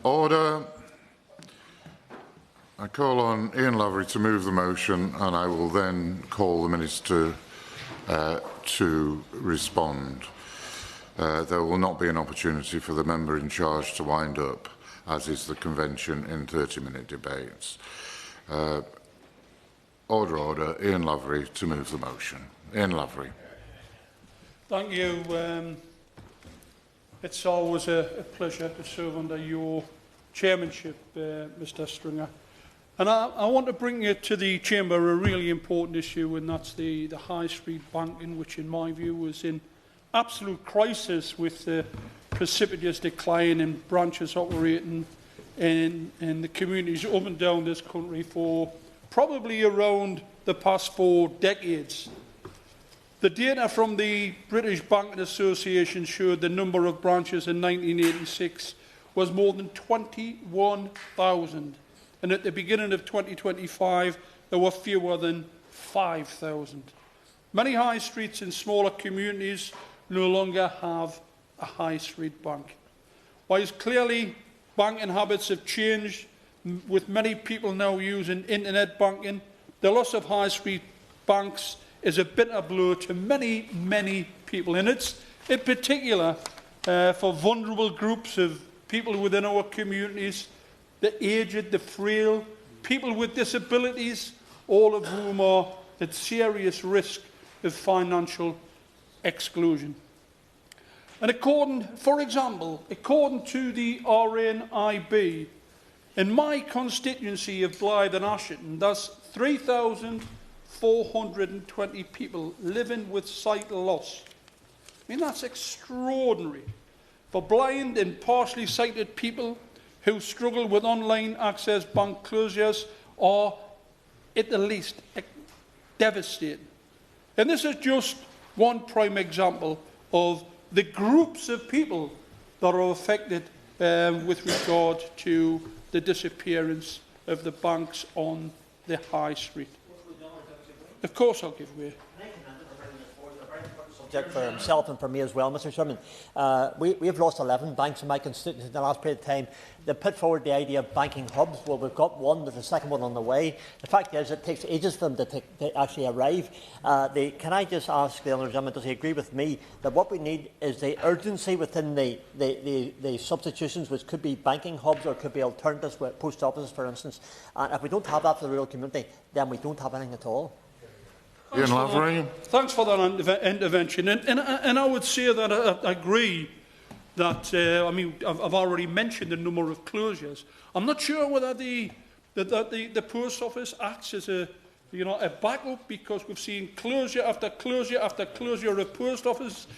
Order. I call on Ian Lavery to move the motion, and I will then call the Minister to respond. There will not be an opportunity for the member in charge to wind up, as is the convention in 30-minute debates. Order. Ian Lavery to move the motion. Ian Lavery. Thank you. It's always a pleasure to serve under your chairmanship, Mr. Stringer. And I want to bring you to the Chamber a really important issue, and that's the high street banking, which in my view is in absolute crisis with the precipitous decline in branches operating in the communities up and down this country for probably around the past 4 decades. The data from the British Banking Association showed the number of branches in 1986 was more than 21,000. And at the beginning of 2025, there were fewer than 5,000. Many high streets in smaller communities no longer have a high street bank. Whilst clearly banking habits have changed, with many people now using internet banking, the loss of high street banks is a bitter blow to many, many people. And it's in particular for vulnerable groups of people within our communities, the aged, the frail, people with disabilities, all of whom are at serious risk of financial exclusion. And for example, according to the RNIB, in my constituency of Blythe and Ashington, there's 3,420 people living with sight loss. I mean, that's extraordinary. For blind and partially sighted people who struggle with online access bank closures are, at the least, devastating. And this is just one prime example of the groups of people that are affected with regard to the disappearance of the banks on the high street. Of course I'll give way. Subject for himself and for me as well, Mr. Chairman. We have lost 11 banks in my constituency in the last period of time. They put forward the idea of banking hubs. Well, we've got one, there's a second one on the way. The fact is, it takes ages for them to actually arrive. Can I just ask the honourable gentleman, does he agree with me that what we need is the urgency within the substitutions, which could be banking hubs or could be alternatives, with post offices, for instance? And if we don't have that for the rural community, then we don't have anything at all. Thanks for that intervention. And I would say that I agree that, I've already mentioned the number of closures. I'm not sure whether the post office acts as a backup, because we've seen closure after closure after closure of post office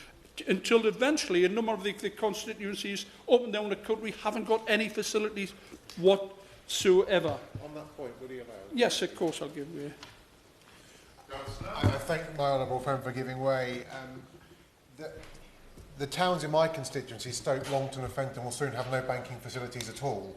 until eventually a number of the constituencies up and down the country haven't got any facilities whatsoever. On that point, would you allow? Yes, of course I'll give way. I thank my honourable friend for giving way. The towns in my constituency, Stoke, Longton and Fenton, will soon have no banking facilities at all.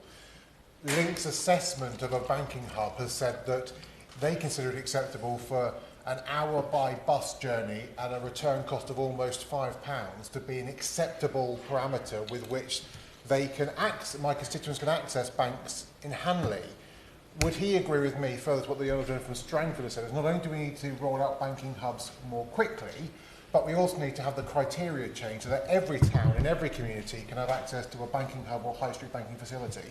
Link's assessment of a banking hub has said that they consider it acceptable for an hour by bus journey at a return cost of almost £5 to be an acceptable parameter with which they can my constituents can access banks in Hanley. Would he agree with me, further to what the Honourable Gentleman from Strangford has said, is not only do we need to roll out banking hubs more quickly, but we also need to have the criteria changed so that every town in every community can have access to a banking hub or high street banking facility?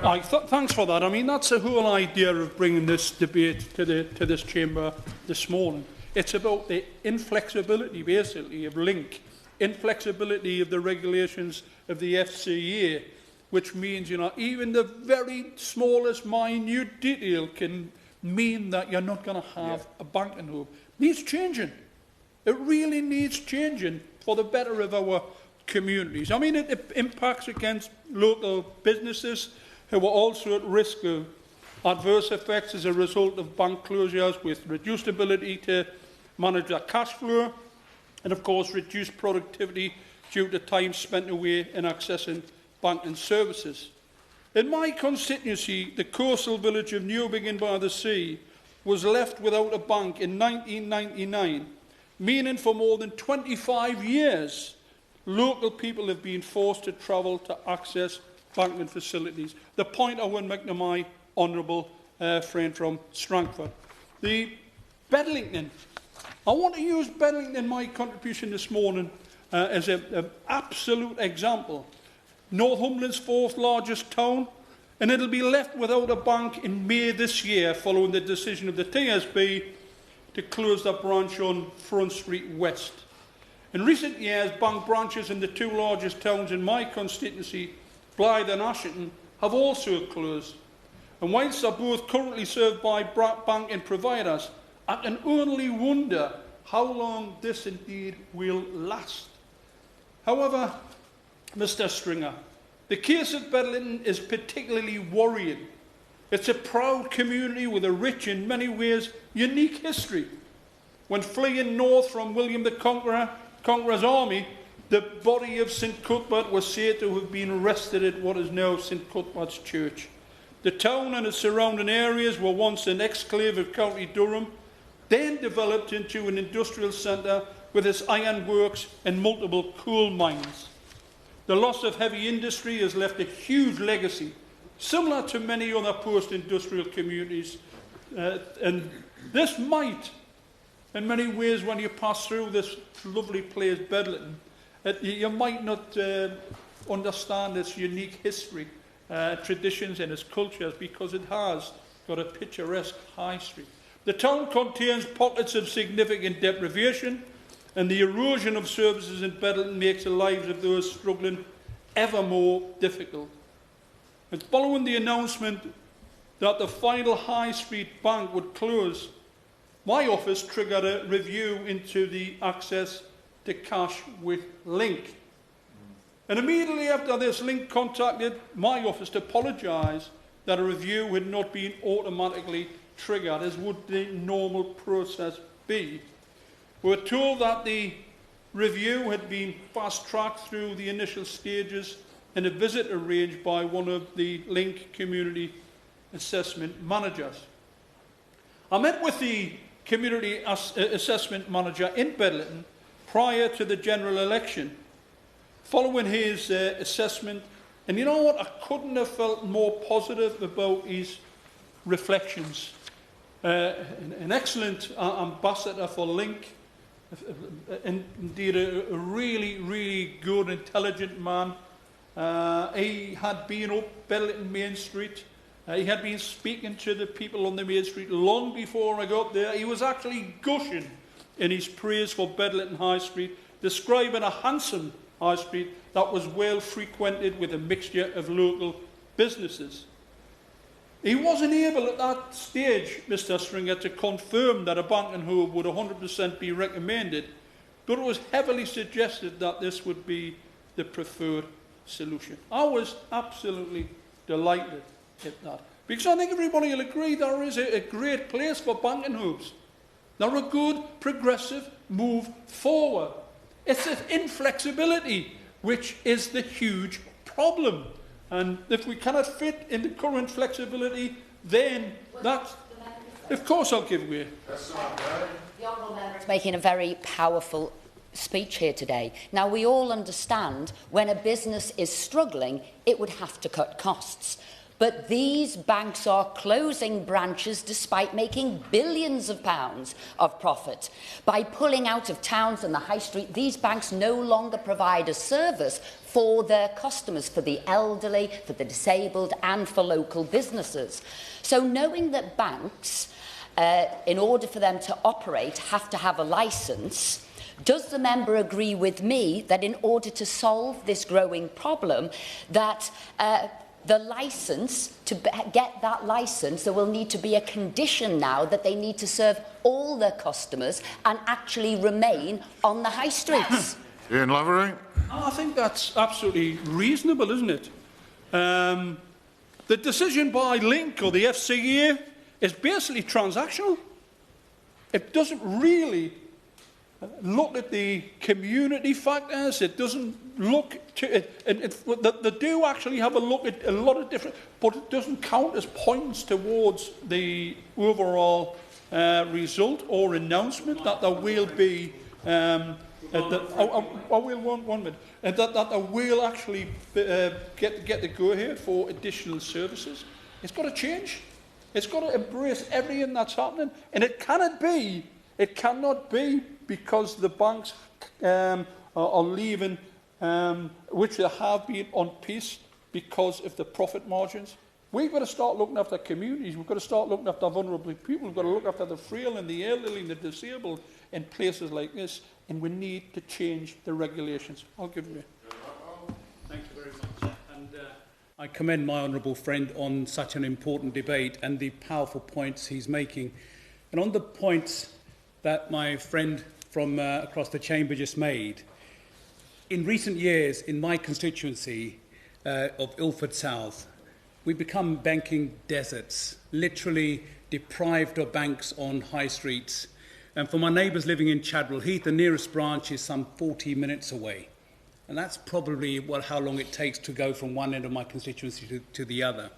Thanks for that. I mean, that's the whole idea of bringing this debate to this chamber this morning. It's about the inflexibility, basically, of Link, inflexibility of the regulations of the FCA, which means, even the very smallest minute detail can mean that you're not going to have a banking hub. Needs changing. It really needs changing for the better of our communities. I mean, it impacts against local businesses who are also at risk of adverse effects as a result of bank closures, with reduced ability to manage their cash flow, and of course reduced productivity due to time spent away in accessing banking services. In my constituency, the coastal village of Newbiggin by the Sea was left without a bank in 1999, meaning for more than 25 years, local people have been forced to travel to access banking facilities. The point I want to make to my honourable friend from Strangford. The Bedlington. I want to use Bedlington in my contribution this morning as an absolute example. Northumberland's 4th largest town, and it'll be left without a bank in May this year following the decision of the TSB to close that branch on Front Street West. In recent years, bank branches in the 2 largest towns in my constituency, Blyth and Ashington, have also closed. And whilst they're both currently served by banking providers, I can only wonder how long this indeed will last. However, Mr. Stringer, the case at Bedlington is particularly worrying. It's a proud community with a rich, in many ways, unique history. When fleeing north from William the Conqueror's army, the body of St Cuthbert was said to have been rested at what is now St Cuthbert's Church. The town and its surrounding areas were once an exclave of County Durham, then developed into an industrial centre with its ironworks and multiple coal mines. The loss of heavy industry has left a huge legacy, similar to many other post-industrial communities. And this might, in many ways, when you pass through this lovely place, Bedlington, you might not understand its unique history, traditions and its cultures, because it has got a picturesque high street. The town contains pockets of significant deprivation, and the erosion of services in Bedlington makes the lives of those struggling ever more difficult. And following the announcement that the final High Street Bank would close, my office triggered a review into the access to cash with Link. And immediately after this, Link contacted my office to apologise that a review had not been automatically triggered, as would the normal process be. We were told that the review had been fast-tracked through the initial stages and a visit arranged by one of the Link community assessment managers. I met with the community assessment manager in Bedlington prior to the general election. Following his assessment, and you know what, I couldn't have felt more positive about his reflections. An excellent ambassador for Link, and indeed a really, really good, intelligent man. He had been up Bedlington Main Street. He had been speaking to the people on the Main Street long before I got there. He was actually gushing in his praise for Bedlington High Street, describing a handsome High Street that was well frequented with a mixture of local businesses. He wasn't able at that stage, Mr. Stringer, to confirm that a banking hub would 100% be recommended, but it was heavily suggested that this would be the preferred solution. I was absolutely delighted at that, because I think everybody will agree there is a great place for banking hubs. They're a good, progressive move forward. It's an inflexibility which is the huge problem. And if we cannot fit in the current flexibility, then that's... Of course I'll give way. The honourable member is making a very powerful speech here today. Now, we all understand when a business is struggling, it would have to cut costs. But these banks are closing branches despite making billions of pounds of profit. By pulling out of towns and the high street, these banks no longer provide a service for their customers, for the elderly, for the disabled and for local businesses. So knowing that banks, in order for them to operate, have to have a licence, does the member agree with me that in order to solve this growing problem, that the licence, to get that licence, there will need to be a condition now that they need to serve all their customers and actually remain on the high streets? Ian Lavery. I think that's absolutely reasonable, isn't it? The decision by Link or the FCA is basically transactional. It doesn't really look at the community factors. It doesn't look to it. They do actually have a look at a lot of different, but it doesn't count as points towards the overall result or announcement that there will be I will one minute. That I will actually get the go-ahead for additional services. It's got to change. It's got to embrace everything that's happening, and it cannot be because the banks are leaving, which they have been on pace because of the profit margins. We've got to start looking after communities. We've got to start looking after vulnerable people. We've got to look after the frail and the elderly and the disabled in places like this, and we need to change the regulations. I'll give you. Thank you very much. And I commend my honourable friend on such an important debate and the powerful points he's making. And on the points that my friend from across the chamber just made, in recent years in my constituency of Ilford South, we've become banking deserts, literally deprived of banks on high streets. And for my neighbours living in Chadwell Heath, the nearest branch is some 40 minutes away. And that's probably how long it takes to go from one end of my constituency to the other.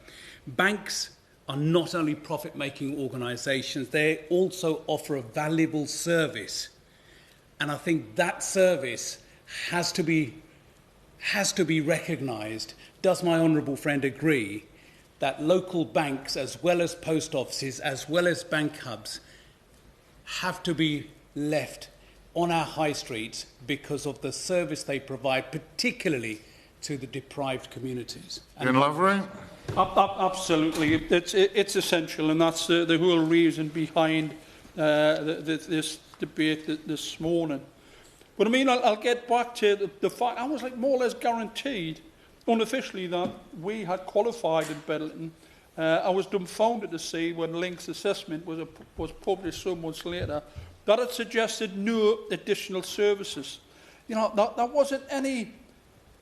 Banks are not only profit-making organisations, they also offer a valuable service. And I think that service has to be recognised. Does my honourable friend agree that local banks, as well as post offices, as well as bank hubs, have to be left on our high streets because of the service they provide, particularly to the deprived communities? Ian Lavery? Absolutely. It's essential, and that's the whole reason behind this debate this morning. But I mean, I'll get back to the fact I was more or less guaranteed unofficially that we had qualified in Bedlington. I was dumbfounded to see when Link's assessment was published some months later that it suggested no additional services. You know, there wasn't any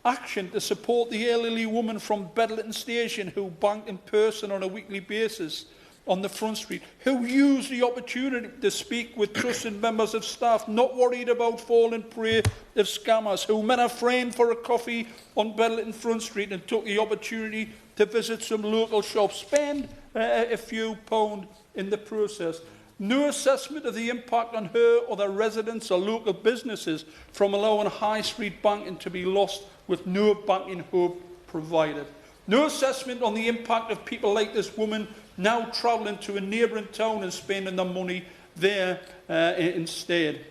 action to support the elderly woman from Bedlington Station who banked in person on a weekly basis on the front street, who used the opportunity to speak with trusted members of staff, not worried about falling prey of scammers, who met a friend for a coffee on Bedlington Front Street and took the opportunity to visit some local shops, spend a few pounds in the process. No assessment of the impact on her or the residents or local businesses from allowing high street banking to be lost with no banking hub provided. No assessment on the impact of people like this woman now travelling to a neighbouring town and spending their money there instead.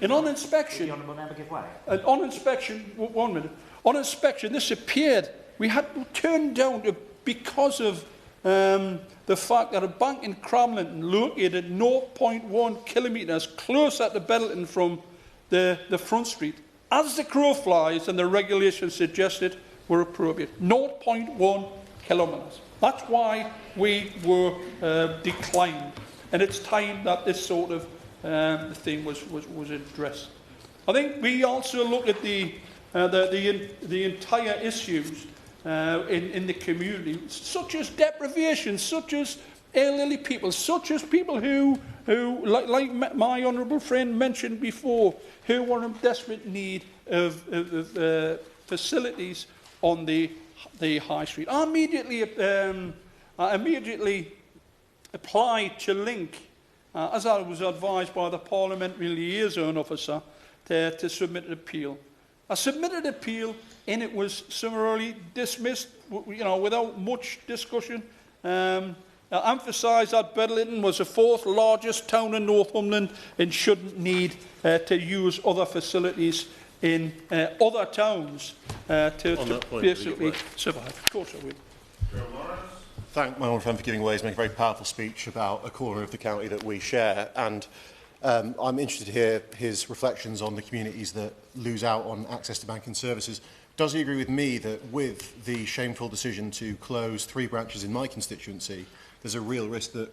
And on inspection, on inspection, this appeared we had turned down because of the fact that a bank in Cramlington, located 0.1 kilometres closer to Bedlington from the front street, as the crow flies and the regulations suggested, were appropriate. 0.1 kilometres. That's why we were declined. And it's time that this sort of thing was addressed. I think we also look at the entire issues in the community, such as deprivation, such as elderly people, such as people who like my honourable friend mentioned before, who are in desperate need of facilities on the high street. I immediately applied to Link, as I was advised by the Parliamentary Liaison Officer, to submit an appeal. I submitted an appeal, and it was summarily dismissed, without much discussion. I emphasised that Bedlington was the fourth largest town in Northumberland and shouldn't need to use other facilities in other towns to basically survive. Of course I will. Thank my honourable friend for giving way. He's making a very powerful speech about a corner of the county that we share, and I'm interested to hear his reflections on the communities that lose out on access to banking services. Does he agree with me that with the shameful decision to close 3 branches in my constituency, there's a real risk that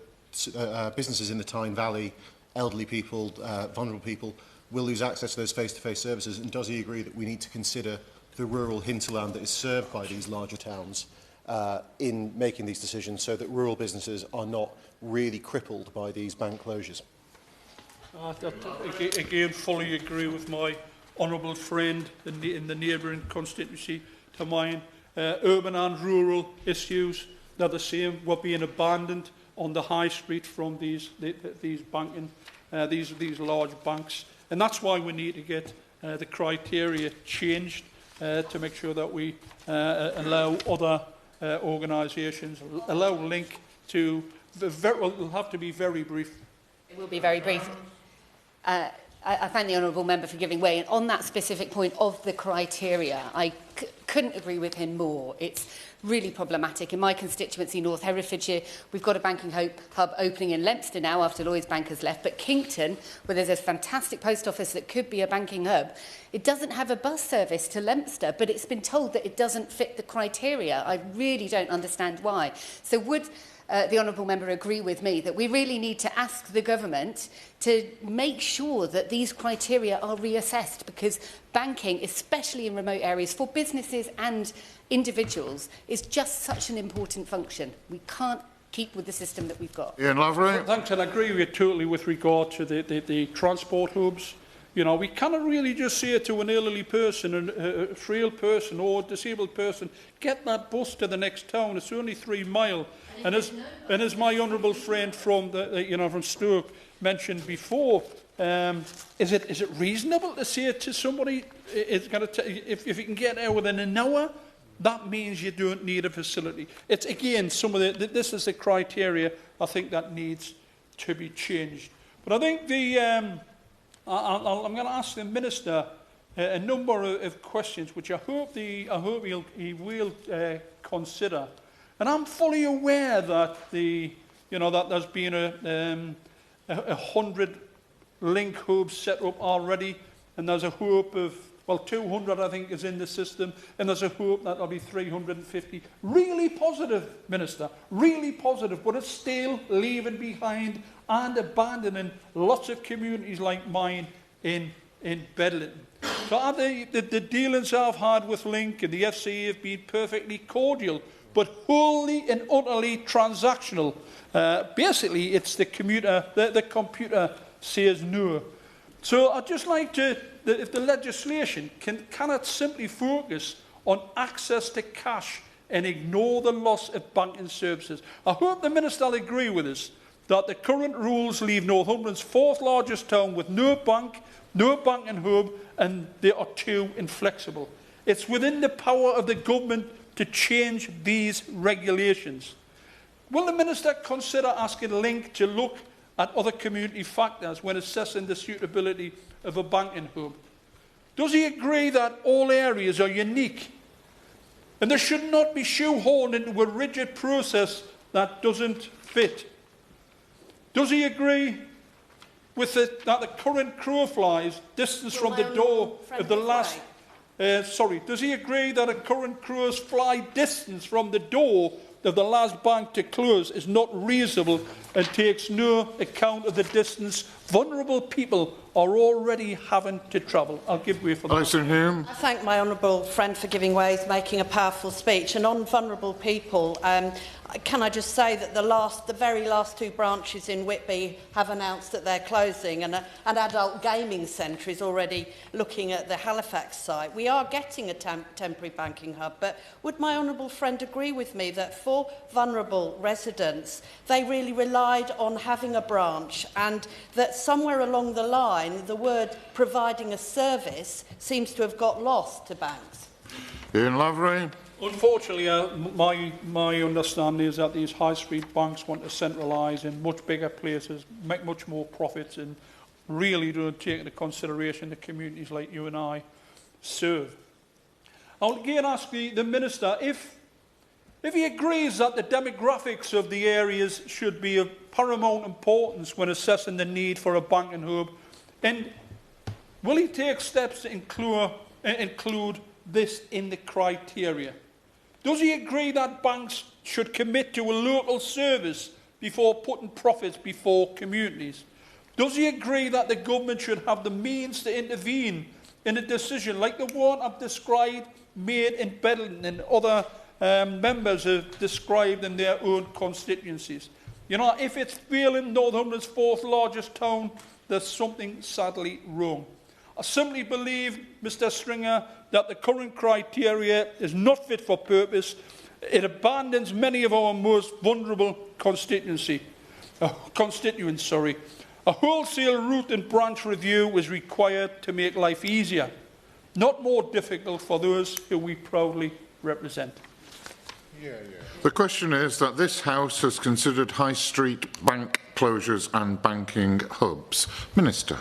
businesses in the Tyne Valley, elderly people, vulnerable people, will lose access to those face-to-face services? And does he agree that we need to consider the rural hinterland that is served by these larger towns in making these decisions, so that rural businesses are not really crippled by these bank closures? Again, fully agree with my honourable friend in the neighbouring constituency to mine. Urban and rural issues, they're the same. We're being abandoned on the high street from these banking, these large banks. And that's why we need to get the criteria changed to make sure that we allow other organisations, allow Link to... It'll have to be very brief. It will be very brief. I thank the honourable member for giving way. And on that specific point of the criteria, I couldn't agree with him more. It's really problematic. In my constituency, North Herefordshire, we've got a banking hub opening in Leominster now after Lloyds Bank has left. But Kington, where there's a fantastic post office that could be a banking hub, it doesn't have a bus service to Leominster, but it's been told that it doesn't fit the criteria. I really don't understand why. So would... the honourable member agree with me that we really need to ask the government to make sure that these criteria are reassessed, because banking, especially in remote areas, for businesses and individuals, is just such an important function. We can't keep with the system that we've got. Ian Lavery. Thanks, and I agree with you totally with regard to the transport hubs. You know, we cannot really just say to an elderly person, a frail person or a disabled person, get that bus to the next town, it's only 3 miles. And as my honourable friend from from Stoke mentioned before, is it reasonable to say to somebody, it's going to if you can get there within an hour, that means you don't need a facility. It's again this is the criteria I think that needs to be changed. But I think I'm going to ask the Minister a number of questions, which I hope he will consider. And I'm fully aware that that there's been 100 Link hubs set up already, and there's a hope of 200 I think is in the system, and there's a hope that there'll be 350. Really positive, Minister, really positive, but it's still leaving behind and abandoning lots of communities like mine in Bedlington. So the dealings I've had with Link and the FCA have been perfectly cordial, but wholly and utterly transactional. Basically, it's the computer says no. So I'd just like to, if the legislation cannot simply focus on access to cash and ignore the loss of banking services. I hope the Minister will agree with us that the current rules leave Northumberland's 4th largest town with no bank, no banking hub, and they are too inflexible. It's within the power of the government to change these regulations. Will the Minister consider asking Link to look at other community factors when assessing the suitability of a banking hub? Does he agree that all areas are unique and they should not be shoehorned into a rigid process that doesn't fit? Does he agree with that the current crow flies distance from the door of the last... does he agree that a current crow's fly distance from the door of the last bank to close is not reasonable and takes no account of the distance vulnerable people are already having to travel? I'll give way for that. I thank my honourable friend for giving way. He's making a powerful speech. And on vulnerable people, can I just say that the very last 2 branches in Whitby have announced that they're closing, and an adult gaming centre is already looking at the Halifax site. We are getting a temporary banking hub, but would my honourable friend agree with me that for vulnerable residents, they really relied on having a branch, and that somewhere along the line, the word providing a service seems to have got lost to banks? Ian Lavery. Unfortunately, my understanding is that these high street banks want to centralise in much bigger places, make much more profits, and really don't take into consideration the communities like you and I serve. I'll again ask the Minister if he agrees that the demographics of the areas should be of paramount importance when assessing the need for a banking hub, and will he take steps to include this in the criteria? Does he agree that banks should commit to a local service before putting profits before communities? Does he agree that the government should have the means to intervene in a decision like the one I've described made in Bedlington and other members have described in their own constituencies? You know, if it's failing Northumberland's 4th largest town, there's something sadly wrong. I simply believe, Mr Stringer, that the current criteria is not fit for purpose. It abandons many of our most vulnerable constituents. A wholesale route and branch review is required to make life easier, not more difficult for those who we proudly represent. The question is that this House has considered high street bank closures and banking hubs. Minister.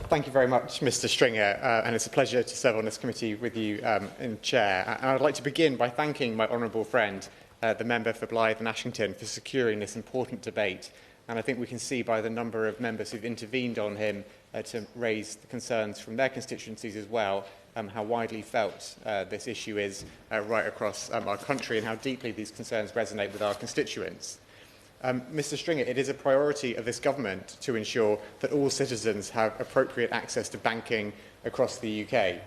Thank you very much, Mr Stringer, and it's a pleasure to serve on this committee with you in chair. And I'd like to begin by thanking my honourable friend, the member for Blythe and Ashington, for securing this important debate. And I think we can see by the number of members who've intervened on him to raise the concerns from their constituencies as well, how widely felt this issue is right across our country and how deeply these concerns resonate with our constituents. Mr Stringer, it is a priority of this government to ensure that all citizens have appropriate access to banking across the UK.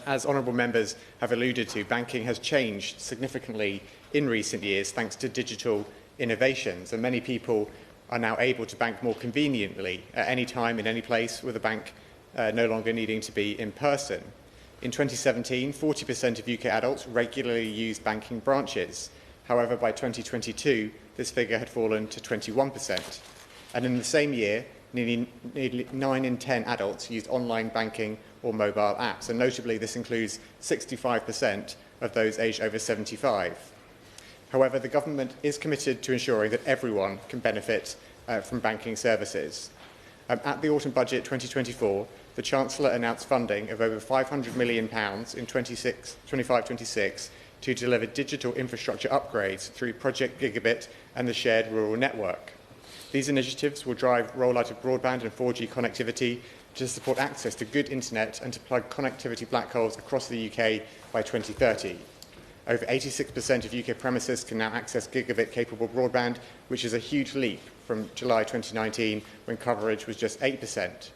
As honourable members have alluded to, banking has changed significantly in recent years thanks to digital innovations, and many people are now able to bank more conveniently at any time, in any place, with a bank no longer needing to be in person. In 2017, 40% of UK adults regularly used banking branches. However, by 2022, this figure had fallen to 21%. And in the same year, nearly 9 in 10 adults used online banking or mobile apps. And notably, this includes 65% of those aged over 75. However, the government is committed to ensuring that everyone can benefit from banking services. At the Autumn Budget 2024, the Chancellor announced funding of over £500 million in 25-26 to deliver digital infrastructure upgrades through Project Gigabit and the Shared Rural Network. These initiatives will drive rollout of broadband and 4G connectivity to support access to good internet and to plug connectivity black holes across the UK by 2030. Over 86% of UK premises can now access gigabit-capable broadband, which is a huge leap from July 2019, when coverage was just 8%.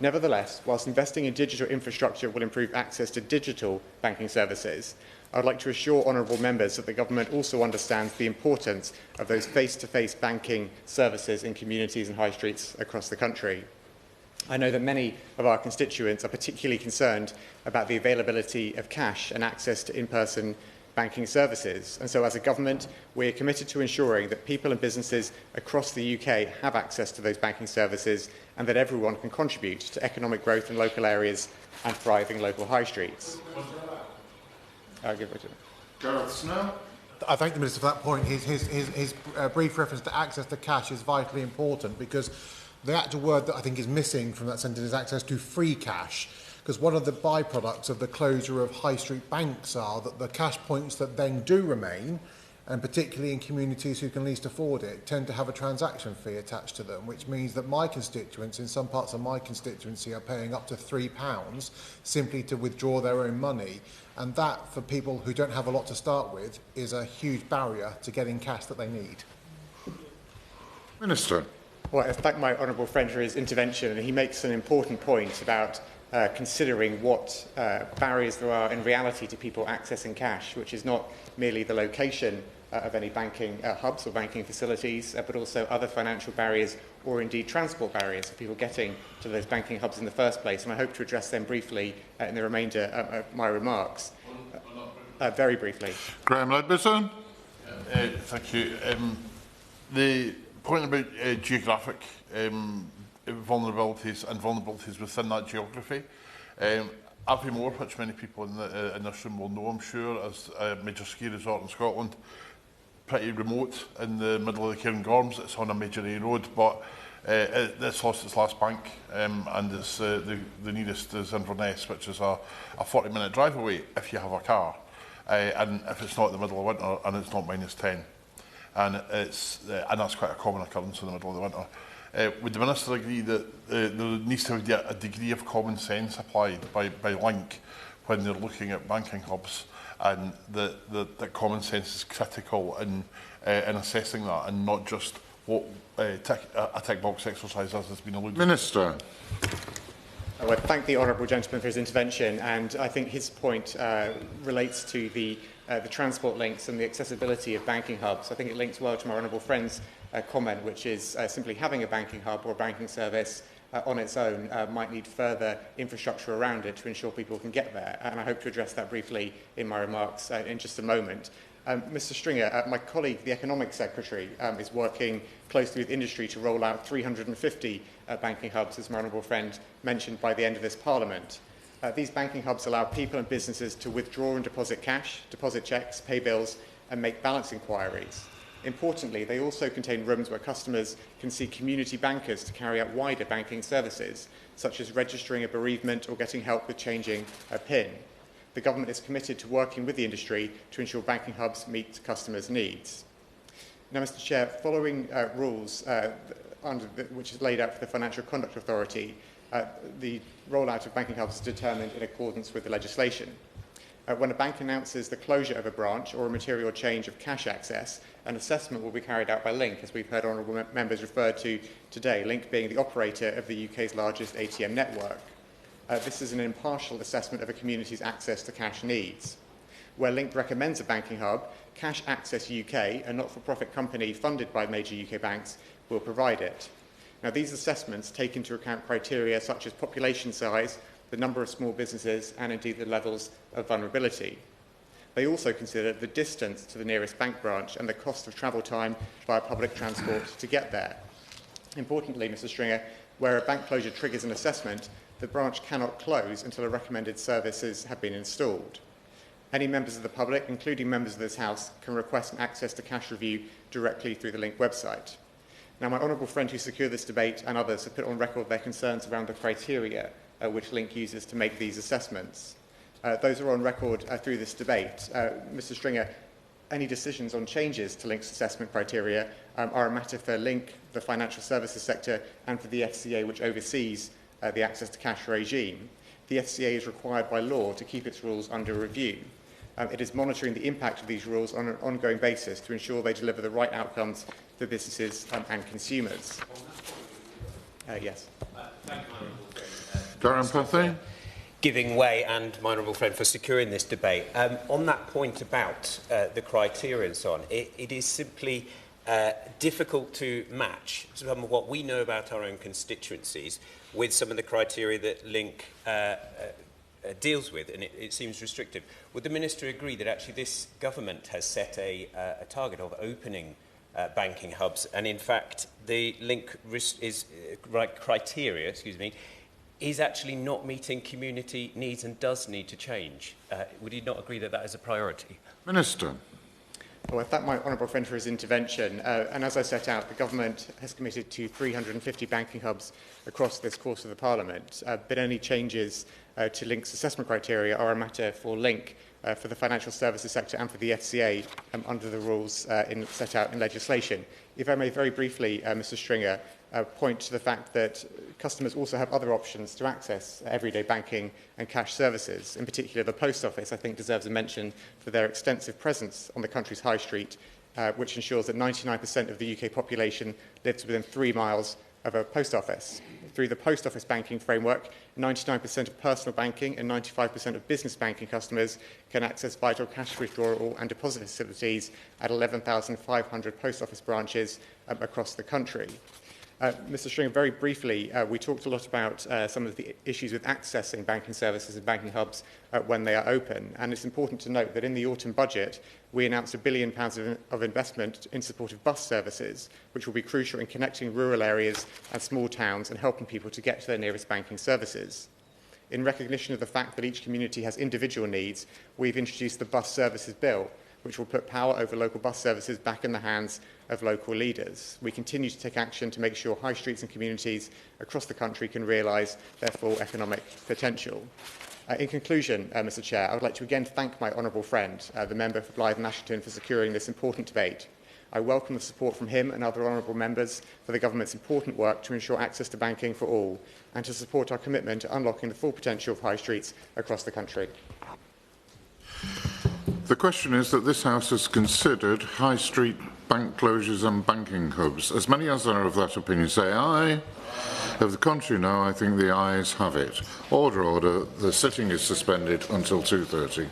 Nevertheless, whilst investing in digital infrastructure will improve access to digital banking services, I would like to assure honourable members that the government also understands the importance of those face-to-face banking services in communities and high streets across the country. I know that many of our constituents are particularly concerned about the availability of cash and access to in-person banking services. And so as a government, we are committed to ensuring that people and businesses across the UK have access to those banking services and that everyone can contribute to economic growth in local areas and thriving local high streets. I'll give it to Gareth Snow. I thank the Minister for that point. His brief reference to access to cash is vitally important, because the actual word that I think is missing from that sentence is access to free cash, because one of the byproducts of the closure of high street banks are that the cash points that then do remain, and particularly in communities who can least afford it, tend to have a transaction fee attached to them, which means that my constituents, in some parts of my constituency, are paying up to £3 simply to withdraw their own money. And that, for people who don't have a lot to start with, is a huge barrier to getting cash that they need. Minister. Well, I thank my honourable friend for his intervention, and he makes an important point about considering what barriers there are in reality to people accessing cash, which is not merely the location of any banking hubs or banking facilities, but also other financial barriers or indeed transport barriers for people getting to those banking hubs in the first place. And I hope to address them briefly in the remainder of my remarks. Very briefly. Graham Ledbetter. Thank you. The point about geographic vulnerabilities and vulnerabilities within that geography. Aviemore, which many people in this room will know, I'm sure, as a major ski resort in Scotland, pretty remote in the middle of the Cairngorms. It's on a major A road, but it's lost its last bank, and it's, the nearest is Inverness, which is a 40-minute drive away if you have a car, and if it's not in the middle of winter and it's not -10. And that's quite a common occurrence in the middle of the winter. Would the Minister agree that there needs to be a degree of common sense applied by Link when they're looking at banking hubs, and that common sense is critical in assessing that, and not just what a tick box exercise as has been alluded to? Minister. I would thank the honourable gentleman for his intervention, and I think his point relates to the transport links and the accessibility of banking hubs. I think it links well to my honourable friend's comment, which is simply having a banking hub or a banking service on its own might need further infrastructure around it to ensure people can get there. And I hope to address that briefly in my remarks in just a moment. Mr Stringer, my colleague, the Economic Secretary, is working closely with industry to roll out 350 banking hubs, as my honourable friend mentioned, by the end of this Parliament. These banking hubs allow people and businesses to withdraw and deposit cash, deposit cheques, pay bills and make balance inquiries. Importantly, they also contain rooms where customers can see community bankers to carry out wider banking services, such as registering a bereavement or getting help with changing a PIN. The government is committed to working with the industry to ensure banking hubs meet customers' needs. Now, Mr Chair, following rules which is laid out for the Financial Conduct Authority, the rollout of banking hubs is determined in accordance with the legislation. When a bank announces the closure of a branch or a material change of cash access, an assessment will be carried out by Link, as we've heard honourable members referred to today, Link being the operator of the UK's largest ATM network. This is an impartial assessment of a community's access to cash needs. Where Link recommends a banking hub, Cash Access UK, a not-for-profit company funded by major UK banks, will provide it. Now, these assessments take into account criteria such as population size, the number of small businesses, and indeed the levels of vulnerability. They also consider the distance to the nearest bank branch and the cost of travel time via public transport to get there. Importantly, Mr Stringer, where a bank closure triggers an assessment, the branch cannot close until a recommended services have been installed. Any members of the public, including members of this House, can request an access to cash review directly through the Link website. Now, my honourable friend who secured this debate and others have put on record their concerns around the criteria which Link uses to make these assessments. Those are on record through this debate. Mr Stringer, any decisions on changes to Link's assessment criteria are a matter for Link, the financial services sector, and for the FCA, which oversees the access to cash regime. The FCA is required by law to keep its rules under review. It is monitoring the impact of these rules on an ongoing basis to ensure they deliver the right outcomes for businesses and consumers. Yes. Darren Pathy. Giving way, and my honourable friend, for securing this debate. On that point about the criteria and so on, it is simply difficult to match some of what we know about our own constituencies with some of the criteria that Link deals with, and it seems restrictive. Would the Minister agree that actually this government has set a target of opening banking hubs, and in fact the Link criteria, is actually not meeting community needs and does need to change? Would he not agree that that is a priority? Minister. Well, I thank my honourable friend for his intervention. And as I set out, the government has committed to 350 banking hubs across this course of the Parliament. But any changes to Link's assessment criteria are a matter for Link, for the financial services sector and for the FCA under the rules set out in legislation. If I may very briefly, Mr Stringer, point to the fact that customers also have other options to access everyday banking and cash services. In particular, the Post Office, I think, deserves a mention for their extensive presence on the country's high street, which ensures that 99% of the UK population lives within 3 miles of a post office. Through the Post Office banking framework, 99% of personal banking and 95% of business banking customers can access vital cash withdrawal and deposit facilities at 11,500 Post Office branches across the country. Mr Stringer, very briefly, we talked a lot about some of the issues with accessing banking services and banking hubs when they are open. And it's important to note that in the autumn budget, we announced £1 billion of investment in support of bus services, which will be crucial in connecting rural areas and small towns and helping people to get to their nearest banking services. In recognition of the fact that each community has individual needs, we've introduced the Bus Services Bill, which will put power over local bus services back in the hands of local leaders. We continue to take action to make sure high streets and communities across the country can realise their full economic potential. In conclusion, Mr Chair, I would like to again thank my honourable friend, the member for Blyth and Ashington, for securing this important debate. I welcome the support from him and other honourable members for the government's important work to ensure access to banking for all and to support our commitment to unlocking the full potential of high streets across the country. The question is that this House has considered high street bank closures and banking hubs. As many as are of that opinion say aye. Of the contrary, no. I think the ayes have it. Order, order. The sitting is suspended until 2:30.